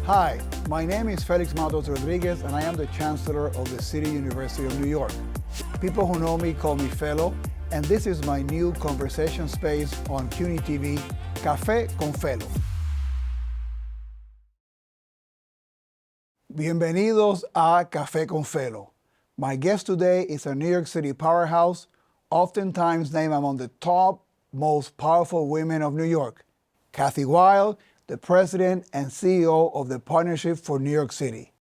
Hi, my name is Felix Matos Rodriguez, and I am the Chancellor of the City University of New York. People who know me call me Felo, and this is my new conversation space on CUNY TV, Café con Felo. Bienvenidos a Café con Felo. My guest today is a New York City powerhouse, oftentimes named among the top, most powerful women of New York. Kathy Wyle, the president and CEO of the Partnership for New York City.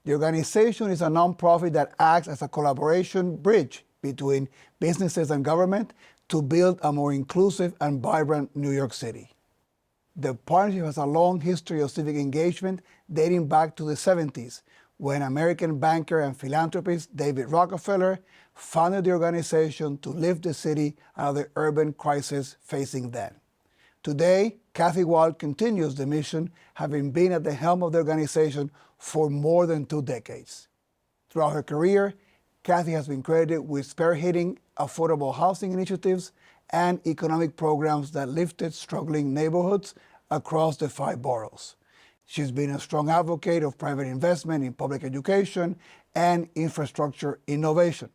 The organization is a nonprofit that acts as a collaboration bridge between businesses and government to build a more inclusive and vibrant New York City. The partnership has a long history of civic engagement dating back to the 70s, when American banker and philanthropist David Rockefeller founded the organization to lift the city out of the urban crisis facing then. Today, Kathy Wyle continues the mission, having been at the helm of the organization for more than 2 decades. Throughout her career, Kathy has been credited with spearheading affordable housing initiatives and economic programs that lifted struggling neighborhoods across the 5 boroughs. She's been a strong advocate of private investment in public education and infrastructure innovation.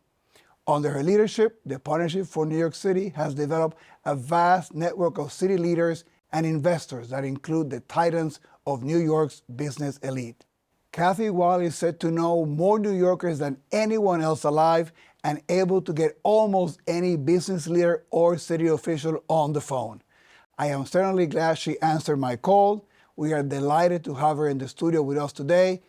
Under her leadership, the Partnership for New York City has developed a vast network of city leaders and investors that include the titans of New York's business elite. Kathy Wyle is said to know more New Yorkers than anyone else alive and able to get almost any business leader or city official on the phone. I am certainly glad she answered my call. We are delighted to have her in the studio with us today.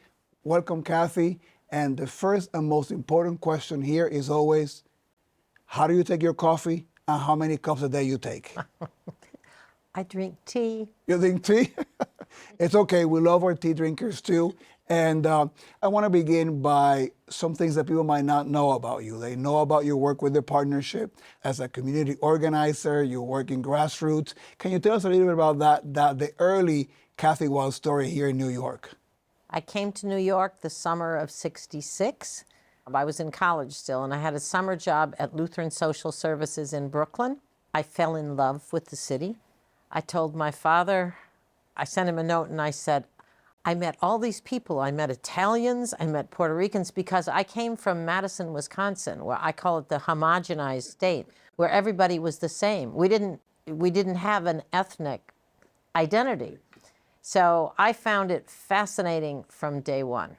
Welcome, Kathy. And the first and most important question here is always, how do you take your coffee and how many cups a day you take? I drink tea. You drink tea? It's okay. We love our tea drinkers too. And I want to begin by some things that people might not know about you. They know about your work with the partnership as a community organizer. You work in grassroots. Can you tell us a little bit about that the early Kathy Wyle story here in New York? I came to New York the summer of '66. I was in college still, and I had a summer job at Lutheran Social Services in Brooklyn. I fell in love with the city. I told my father, I sent him a note and I said, I met all these people. I met Italians, I met Puerto Ricans, because I came from Madison, Wisconsin, where I call it the homogenized state, where everybody was the same. We didn't have an ethnic identity. So I found it fascinating from day one.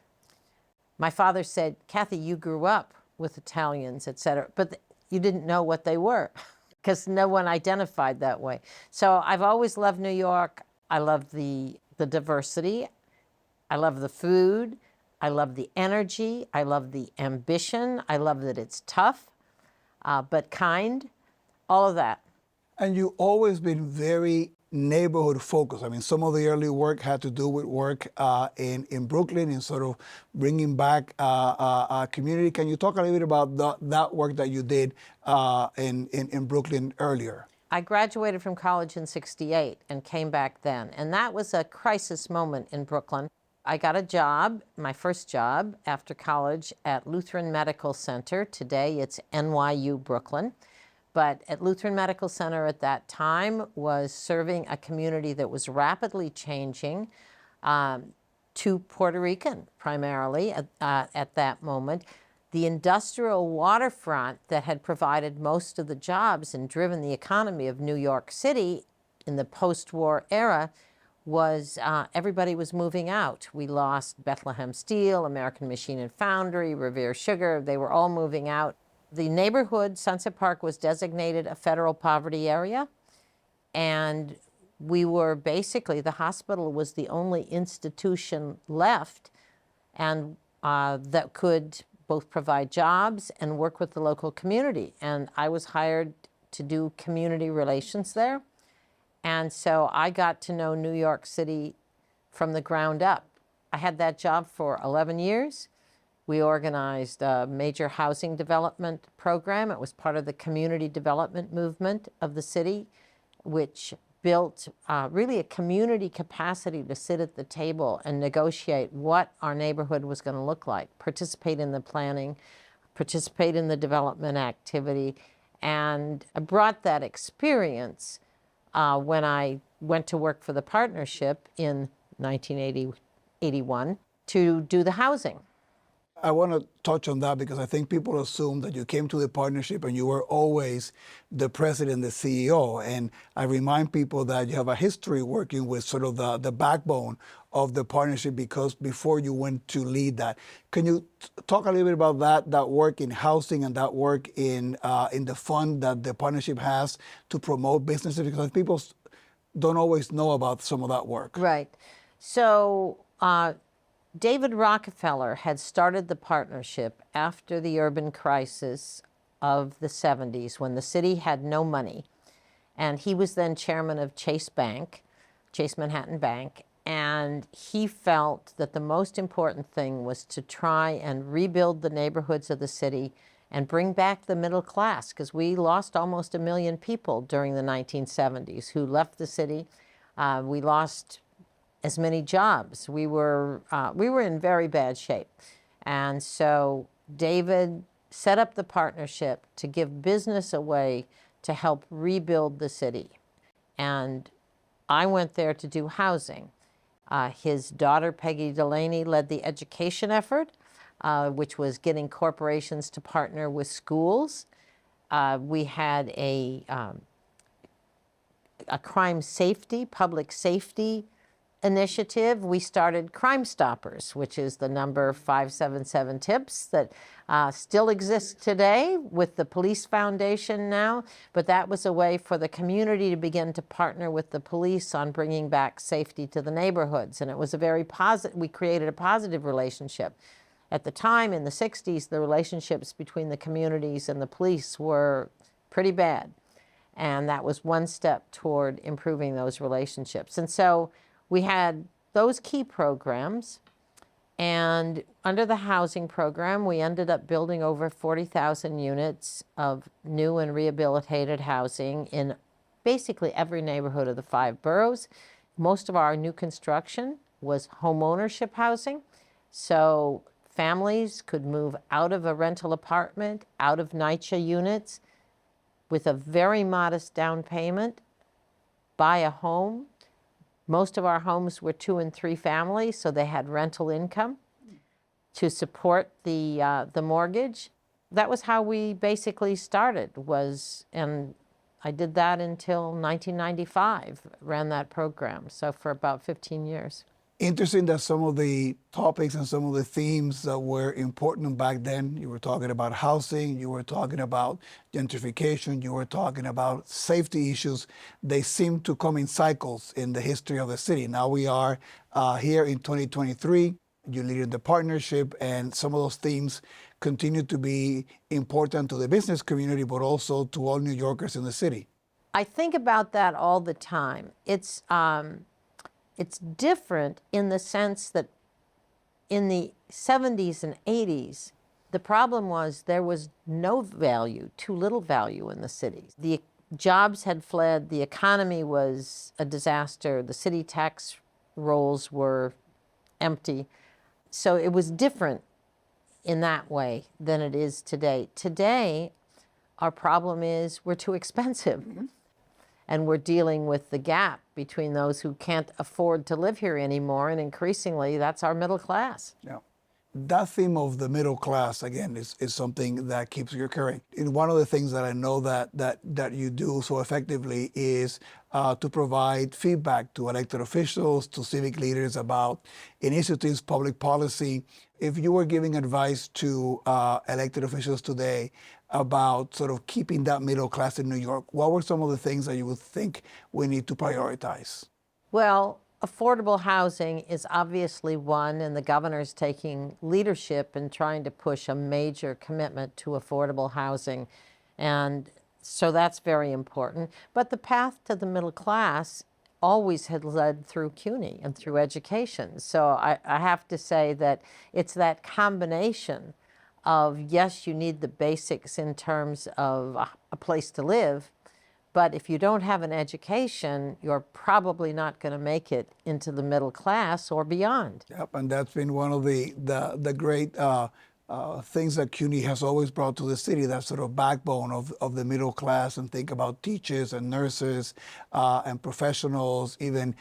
My father said, Kathy, you grew up with Italians, et cetera, but you didn't know what they were because no one identified that way. So I've always loved New York. I love the diversity. I love the food. I love the energy. I love the ambition. I love that it's tough, but kind, all of that. And you've always been very neighborhood focused. I mean, some of the early work had to do with work in Brooklyn and sort of bringing back a community. Can you talk a little bit about that work that you did in Brooklyn earlier? I graduated from college in '68 and came back then. And that was a crisis moment in Brooklyn. I got a job, my first job after college, at Lutheran Medical Center. Today it's NYU Brooklyn. But at Lutheran Medical Center at that time was serving a community that was rapidly changing to Puerto Rican primarily at that moment. The industrial waterfront that had provided most of the jobs and driven the economy of New York City in the post-war era was everybody was moving out. We lost Bethlehem Steel, American Machine and Foundry, Revere Sugar. They were all moving out. The neighborhood, Sunset Park, was designated a federal poverty area, and we were basically, the hospital was the only institution left and that could both provide jobs and work with the local community. And I was hired to do community relations there. And so I got to know New York City from the ground up. I had that job for 11 years. We organized a major housing development program. It was part of the community development movement of the city, which built really a community capacity to sit at the table and negotiate what our neighborhood was going to look like, participate in the planning, participate in the development activity. And I brought that experience when I went to work for the partnership in 1980, 81 to do the housing. I want to touch on that because I think people assume that you came to the partnership and you were always the president, the CEO. And I remind people that you have a history working with sort of the backbone of the partnership because before you went to lead that. Can you talk a little bit about that work in housing and that work in the fund that the partnership has to promote businesses? Because people don't always know about some of that work. Right. So David Rockefeller had started the partnership after the urban crisis of the 70s when the city had no money. And he was then chairman of Chase Bank, Chase Manhattan Bank. And he felt that the most important thing was to try and rebuild the neighborhoods of the city and bring back the middle class, because we lost almost 1 million people during the 1970s who left the city. We lost as many jobs. We were in very bad shape. And so David set up the partnership to give business a way to help rebuild the city. And I went there to do housing. His daughter, Peggy Delaney, led the education effort, which was getting corporations to partner with schools. We had a crime safety, public safety initiative. We started Crime Stoppers, which is the number 577 tips that still exists today with the Police Foundation now. But that was a way for the community to begin to partner with the police on bringing back safety to the neighborhoods. And it was a very positive, we created a positive relationship. At the time, in the 60s, the relationships between the communities and the police were pretty bad. And that was one step toward improving those relationships. And so we had those key programs, and under the housing program, we ended up building over 40,000 units of new and rehabilitated housing in basically every neighborhood of the 5 boroughs. Most of our new construction was home ownership housing, so families could move out of a rental apartment, out of NYCHA units, with a very modest down payment, buy a home. Most of our homes were 2 and 3 families, so they had rental income to support the mortgage. That was how we basically started, and I did that until 1995, ran that program, so for about 15 years. Interesting that some of the topics and some of the themes that were important back then, you were talking about housing, you were talking about gentrification, you were talking about safety issues, they seem to come in cycles in the history of the city. Now we are here in 2023, you lead the partnership, and some of those themes continue to be important to the business community, but also to all New Yorkers in the city. I think about that all the time. It's different in the sense that in the 70s and 80s, the problem was there was no value, too little value in the cities. The jobs had fled, the economy was a disaster, the city tax rolls were empty. So it was different in that way than it is today. Today, our problem is we're too expensive. Mm-hmm. And we're dealing with the gap between those who can't afford to live here anymore, and increasingly, that's our middle class. Yeah. That theme of the middle class, again, is something that keeps recurring. And one of the things that I know that you do so effectively is to provide feedback to elected officials, to civic leaders about initiatives, public policy. If you were giving advice to elected officials today about sort of keeping that middle class in New York, what were some of the things that you would think we need to prioritize? Well, affordable housing is obviously one, and the governor's taking leadership in trying to push a major commitment to affordable housing. And so that's very important. But the path to the middle class always had led through CUNY and through education. So I have to say that it's that combination of, yes, you need the basics in terms of a place to live, but if you don't have an education, you're probably not going to make it into the middle class or beyond. Yep, and that's been one of the great things that CUNY has always brought to the city, that sort of backbone of the middle class, and think about teachers and nurses and professionals, even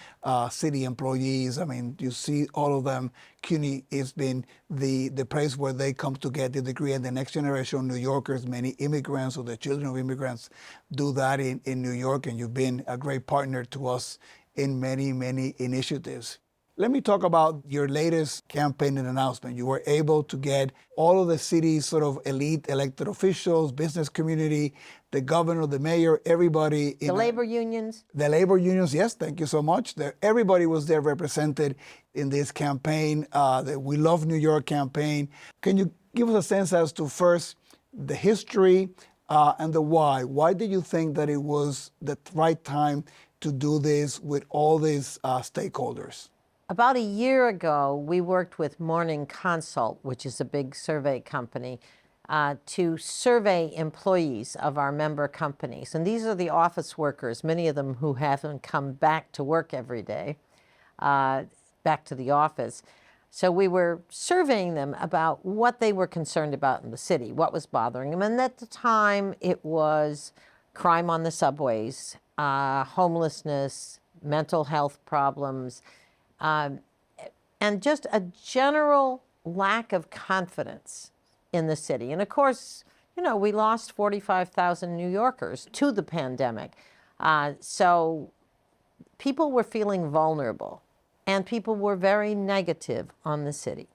city employees. I mean, you see all of them. CUNY has been the place where they come to get the degree, and the next generation of New Yorkers, many immigrants or the children of immigrants, do that in New York, and you've been a great partner to us in many, many initiatives. Let me talk about your latest campaign and announcement. You were able to get all of the city's sort of elite elected officials, business community, the governor, the mayor, everybody. The labor unions. The labor unions, yes, thank you so much. Everybody was there represented in this campaign, the We Love New York campaign. Can you give us a sense as to first the history and the why? Why did you think that it was the right time to do this with all these stakeholders? About a year ago, we worked with Morning Consult, which is a big survey company, to survey employees of our member companies. And these are the office workers, many of them who haven't come back to work every day, back to the office. So we were surveying them about what they were concerned about in the city, what was bothering them. And at the time, it was crime on the subways, homelessness, mental health problems, and just a general lack of confidence in the city. And of course, you know, we lost 45,000 New Yorkers to the pandemic. So people were feeling vulnerable, and people were very negative on the city.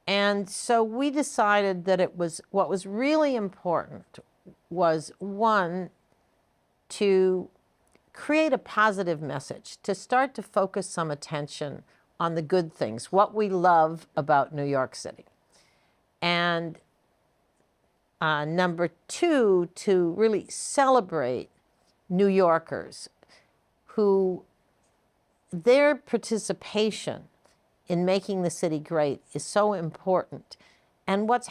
And so we decided that what was really important was, one, to create a positive message, to start to focus some attention on the good things, what we love about New York City. And number two, to really celebrate New Yorkers who their participation in making the city great is so important. And what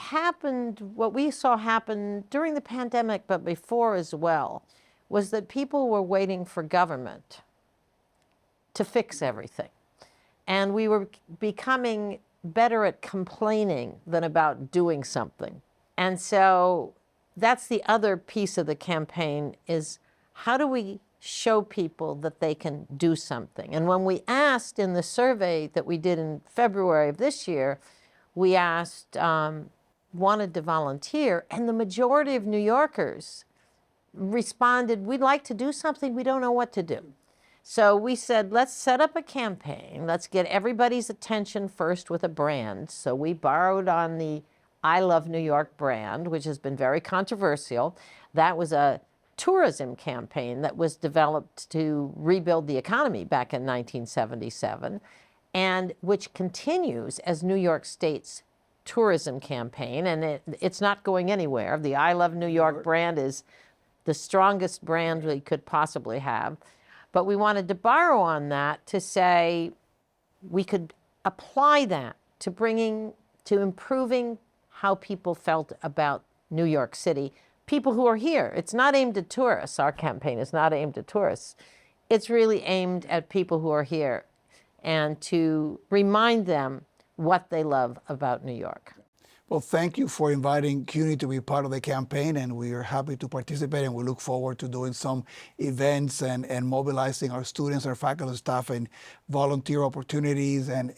we saw happen during the pandemic, but before as well, was that people were waiting for government to fix everything. And we were becoming better at complaining than about doing something. And so that's the other piece of the campaign, is how do we show people that they can do something? And when we asked in the survey that we did in February of this year, we asked, wanted to volunteer, and the majority of New Yorkers responded, we'd like to do something, we don't know what to do. So we said, let's set up a campaign. Let's get everybody's attention first with a brand. So we borrowed on the I Love New York brand, which has been very controversial. That was a tourism campaign that was developed to rebuild the economy back in 1977, and which continues as New York State's tourism campaign. And it's not going anywhere. The I Love New York brand is the strongest brand we could possibly have. But we wanted to borrow on that to say we could apply that to improving how people felt about New York City, people who are here. It's not aimed at tourists. Our campaign is not aimed at tourists. It's really aimed at people who are here, and to remind them what they love about New York. Well, thank you for inviting CUNY to be part of the campaign, and we are happy to participate, and we look forward to doing some events and mobilizing our students, our faculty, staff, and volunteer opportunities. And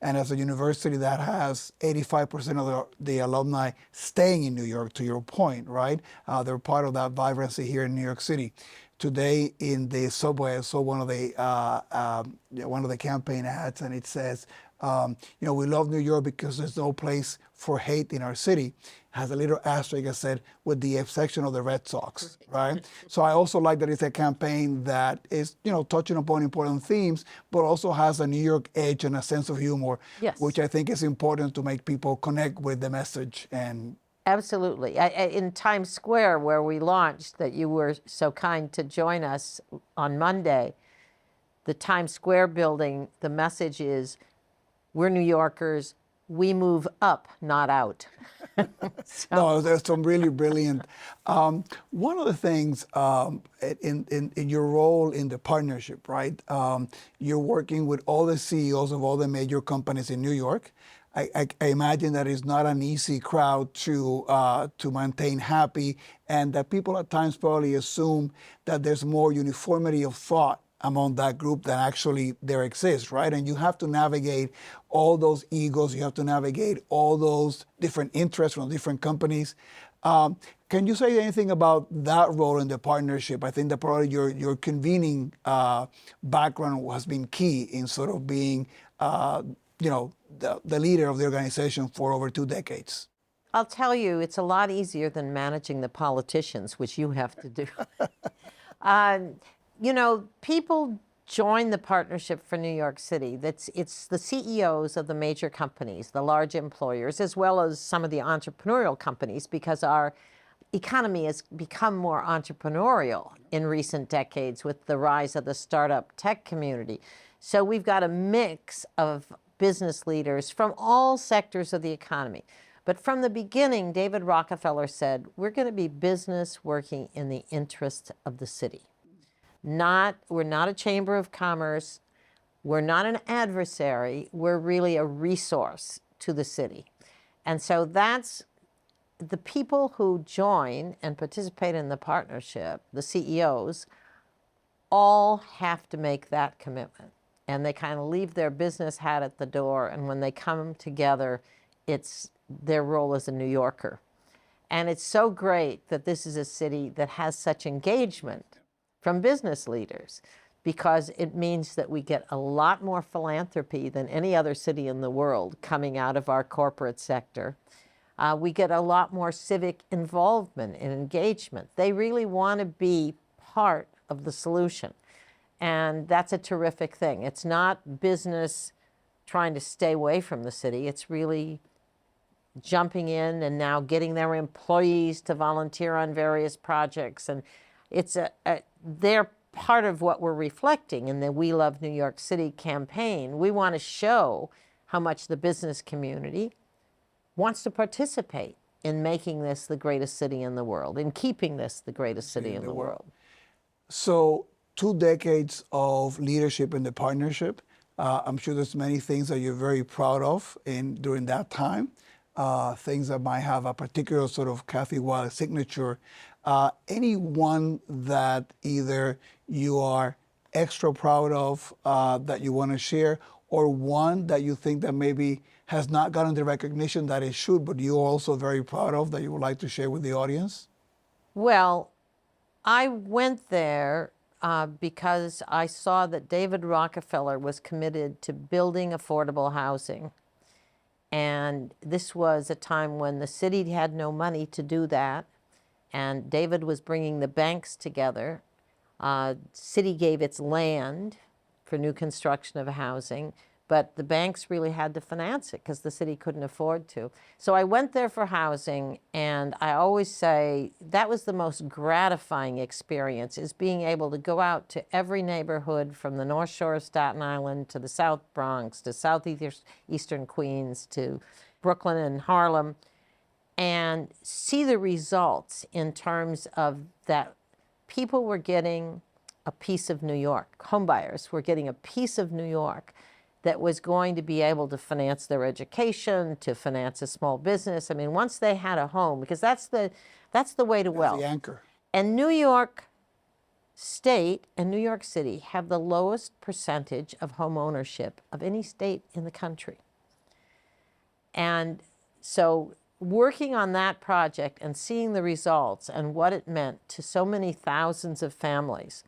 as a university that has 85% of the alumni staying in New York, to your point, right? They're part of that vibrancy here in New York City. Today in the subway, I saw one of the campaign ads, and it says, we love New York because there's no place for hate in our city. Has a little asterisk that said, with the exception of the Red Sox, right? So I also like that it's a campaign that is, touching upon important themes, but also has a New York edge and a sense of humor, Yes. which I think is important to make people connect with the message. And Absolutely. In Times Square, where we launched, that you were so kind to join us on Monday, the Times Square building, the message is, we're New Yorkers, we move up, not out. No, there's some really brilliant. One of the things in your role in the partnership, right? You're working with all the CEOs of all the major companies in New York. I imagine that it's not an easy crowd to maintain happy, and that people at times probably assume that there's more uniformity of thought among that group than actually there exists, right? And you have to navigate all those egos, you have to navigate all those different interests from different companies. Can you say anything about that role in the partnership? I think that probably your convening background has been key in sort of being, the leader of the organization for over 2 decades. I'll tell you, it's a lot easier than managing the politicians, which you have to do. People join the Partnership for New York City. It's the CEOs of the major companies, the large employers, as well as some of the entrepreneurial companies, because our economy has become more entrepreneurial in recent decades with the rise of the startup tech community. So we've got a mix of business leaders from all sectors of the economy. But from the beginning, David Rockefeller said, we're going to be business working in the interest of the city. We're not a chamber of commerce. We're not an adversary. We're really a resource to the city. And so that's the people who join and participate in the partnership, the CEOs, all have to make that commitment. And they kind of leave their business hat at the door. And when they come together, it's their role as a New Yorker. And it's so great that this is a city that has such engagement from business leaders, because it means that we get a lot more philanthropy than any other city in the world coming out of our corporate sector. We get a lot more civic involvement and engagement. They really want to be part of the solution. And that's a terrific thing. It's not business trying to stay away from the city. It's really jumping in and now getting their employees to volunteer on various projects. And it's they're part of what we're reflecting in the We Love New York City campaign. We want to show how much the business community wants to participate in making this the greatest city in the world, in keeping this the greatest city in the world. So 2 decades of leadership in the partnership. I'm sure there's many things that you're very proud of during that time, things that might have a particular sort of Kathy Wilde signature. Any one that either you are extra proud of that you want to share, or one that you think that maybe has not gotten the recognition that it should, but you're also very proud of that you would like to share with the audience? Well, I went there because I saw that David Rockefeller was committed to building affordable housing. And this was a time when the city had no money to do that. And David was bringing the banks together. City gave its land for new construction of housing, but the banks really had to finance it because the city couldn't afford to. So I went there for housing, and I always say that was the most gratifying experience, is being able to go out to every neighborhood from the North Shore of Staten Island to the South Bronx to southeastern Queens to Brooklyn and Harlem, and see the results in terms of that people were getting a piece of New York. Homebuyers were getting a piece of New York that was going to be able to finance their education, to finance a small business. I mean, once they had a home, because that's the way to wealth. The anchor. And New York State and New York City have the lowest percentage of home ownership of any state in the country. And so working on that project and seeing the results and what it meant to so many thousands of families,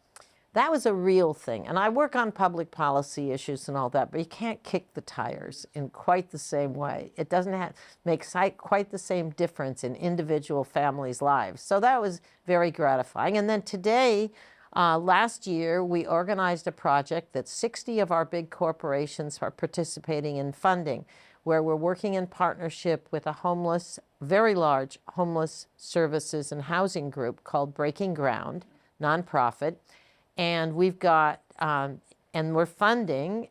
that was a real thing. And I work on public policy issues and all that, but you can't kick the tires in quite the same way. It doesn't make quite the same difference in individual families' lives. So that was very gratifying. And then today, last year, we organized a project that 60 of our big corporations are participating in funding, where we're working in partnership with a very large homeless services and housing group called Breaking Ground, nonprofit. And we've got, and we're funding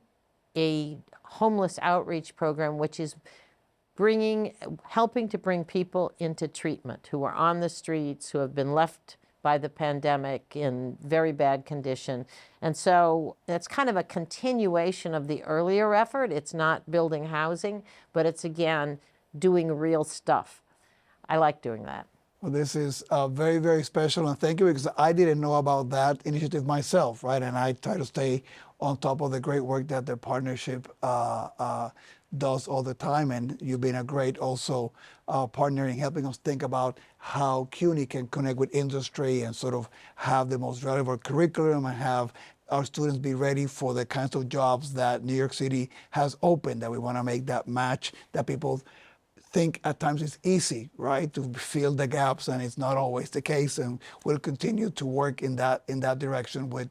a homeless outreach program, which is helping to bring people into treatment who are on the streets, who have been left by the pandemic in very bad condition. And so it's kind of a continuation of the earlier effort. It's not building housing, but it's, again, doing real stuff. I like doing that. Well, this is very, very special, and thank you, because I didn't know about that initiative myself, right? And I try to stay on top of the great work that the partnership does all the time, and you've been a great also partner in helping us think about how CUNY can connect with industry and sort of have the most relevant curriculum and have our students be ready for the kinds of jobs that New York City has opened, that we want to make that match, that people think at times it's easy, right, to fill the gaps, and it's not always the case. And we'll continue to work in that direction with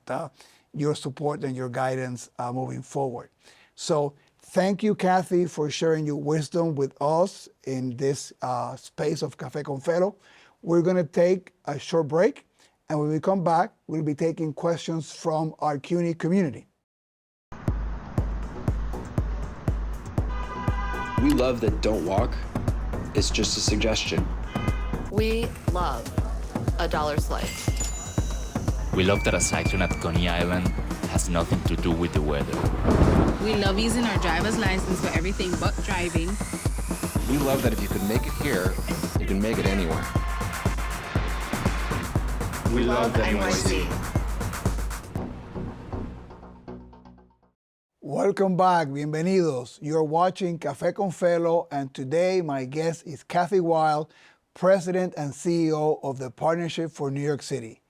your support and your guidance moving forward. So thank you, Kathy, for sharing your wisdom with us in this space of Café con Felo. We're going to take a short break, and when we come back, we'll be taking questions from our CUNY community. We love that Don't Walk is just a suggestion. We love a dollar sleigh. We love that a cyclone at Coney Island has nothing to do with the weather. We love using our driver's license for everything but driving. We love that if you can make it here, you can make it anywhere. We love NYC. Welcome back, bienvenidos. You're watching Café con Felo, and today my guest is Kathy Weil, President and CEO of the Partnership for New York City.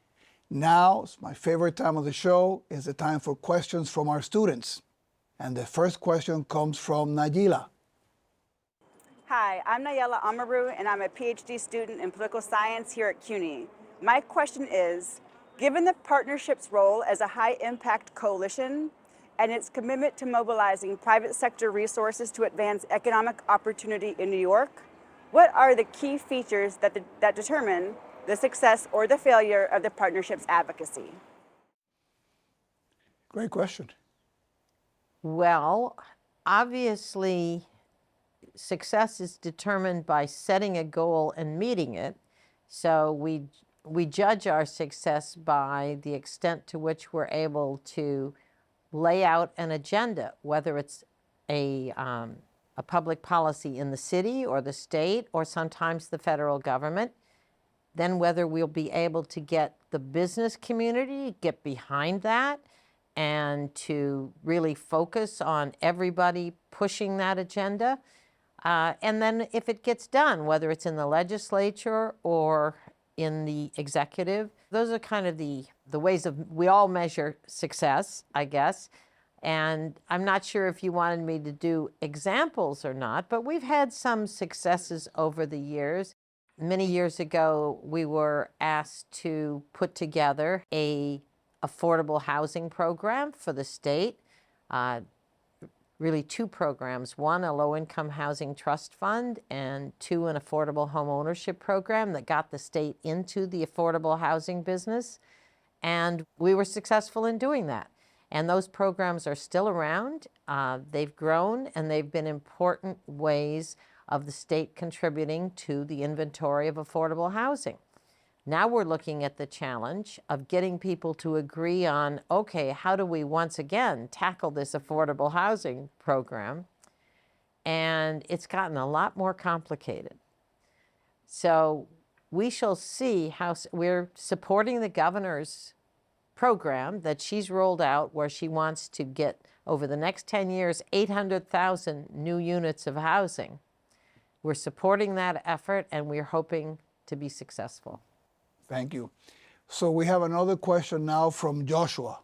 Now, it's my favorite time of the show, is the time for questions from our students. And the first question comes from Nayila. Hi, I'm Nayela Amaru, and I'm a PhD student in political science here at CUNY. My question is, given the partnership's role as a high-impact coalition and its commitment to mobilizing private sector resources to advance economic opportunity in New York, what are the key features that determine the success or the failure of the partnership's advocacy? Great question. Well, obviously, success is determined by setting a goal and meeting it. So we judge our success by the extent to which we're able to lay out an agenda, whether it's a public policy in the city or the state or sometimes the federal government. Then whether we'll be able to get the business community, get behind that, and to really focus on everybody pushing that agenda. And then if it gets done, whether it's in the legislature or in the executive, those are kind of the ways we all measure success, I guess. And I'm not sure if you wanted me to do examples or not, but we've had some successes over the years. Many years ago, we were asked to put together a affordable housing program for the state. Really two programs, one a low-income housing trust fund, and two an affordable home ownership program that got the state into the affordable housing business. And we were successful in doing that. And those programs are still around. They've grown, and they've been important ways of the state contributing to the inventory of affordable housing. Now we're looking at the challenge of getting people to agree on, okay, how do we once again tackle this affordable housing program? And it's gotten a lot more complicated. So we shall see how we're supporting the governor's program that she's rolled out, where she wants to get, over the next 10 years, 800,000 new units of housing. We're supporting that effort, and we're hoping to be successful. Thank you. So we have another question now from Joshua.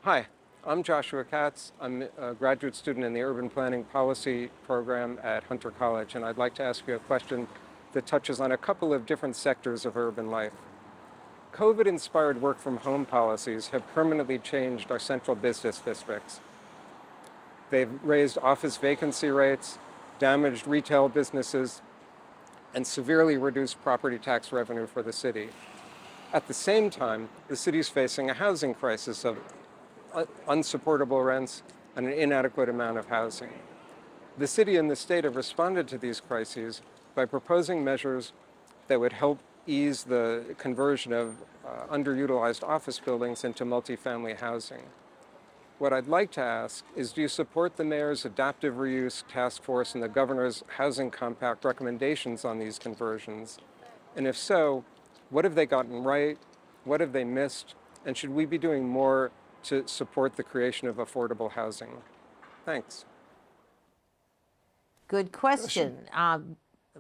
Hi, I'm Joshua Katz. I'm a graduate student in the Urban Planning Policy program at Hunter College, and I'd like to ask you a question that touches on a couple of different sectors of urban life. COVID-inspired work-from-home policies have permanently changed our central business districts. They've raised office vacancy rates, damaged retail businesses, and severely reduced property tax revenue for the city. At the same time, the city's facing a housing crisis of unsupportable rents and an inadequate amount of housing. The city and the state have responded to these crises by proposing measures that would help ease the conversion of underutilized office buildings into multifamily housing. What I'd like to ask is, do you support the mayor's adaptive reuse task force and the governor's housing compact recommendations on these conversions? And if so, what have they gotten right? What have they missed? And should we be doing more to support the creation of affordable housing? Thanks. Good question.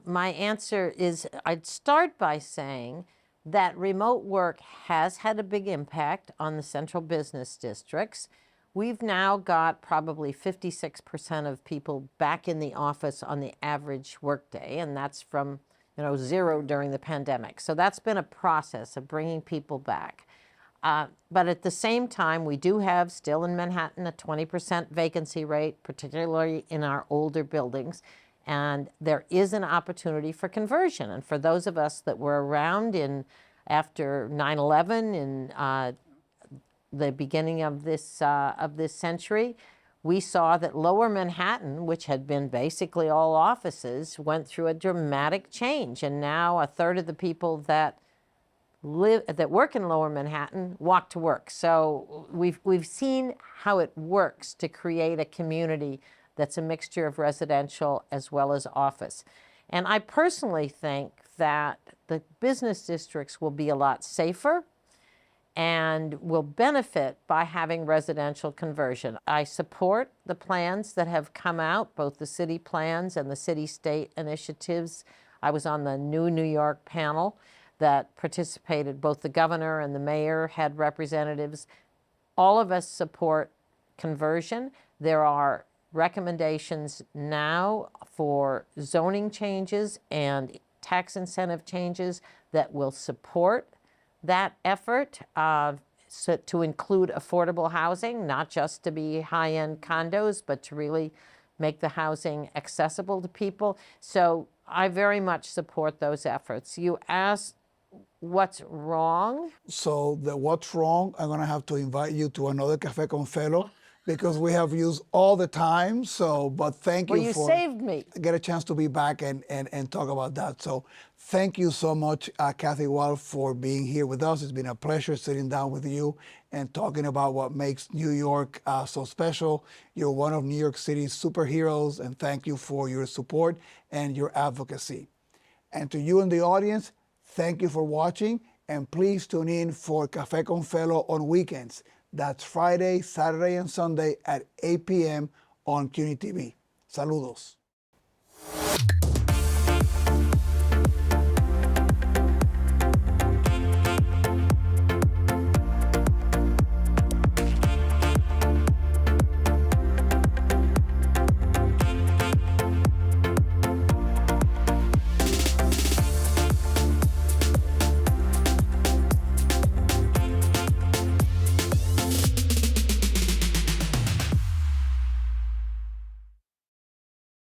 My answer is I'd start by saying that remote work has had a big impact on the central business districts. We've now got probably 56% of people back in the office on the average workday, and that's from 0 during the pandemic. So that's been a process of bringing people back. But at the same time, we do have still in Manhattan a 20% vacancy rate, particularly in our older buildings. And there is an opportunity for conversion. And for those of us that were around after 9/11 in the beginning of this century, we saw that Lower Manhattan, which had been basically all offices, went through a dramatic change. And now a third of the people that work in Lower Manhattan walk to work. So we've seen how it works to create a community that's a mixture of residential as well as office. And I personally think that the business districts will be a lot safer and will benefit by having residential conversion. I support the plans that have come out, both the city plans and the city-state initiatives. I was on the New New York panel that participated. Both the governor and the mayor had representatives. All of us support conversion. There are recommendations now for zoning changes and tax incentive changes that will support that effort to include affordable housing, not just to be high-end condos, but to really make the housing accessible to people. So I very much support those efforts. You asked what's wrong? So the what's wrong, I'm gonna have to invite you to another Café con Felo because we have used all the time. So, but thank you Well, you for saved me. get a chance to be back and talk about that. So thank you so much, Kathy Wall, for being here with us. It's been a pleasure sitting down with you and talking about what makes New York so special. You're one of New York City's superheroes, and thank you for your support and your advocacy. And to you in the audience, thank you for watching, and please tune in for Café con Felo on weekends. That's Friday, Saturday, and Sunday at 8 p.m. on CUNY TV. Saludos.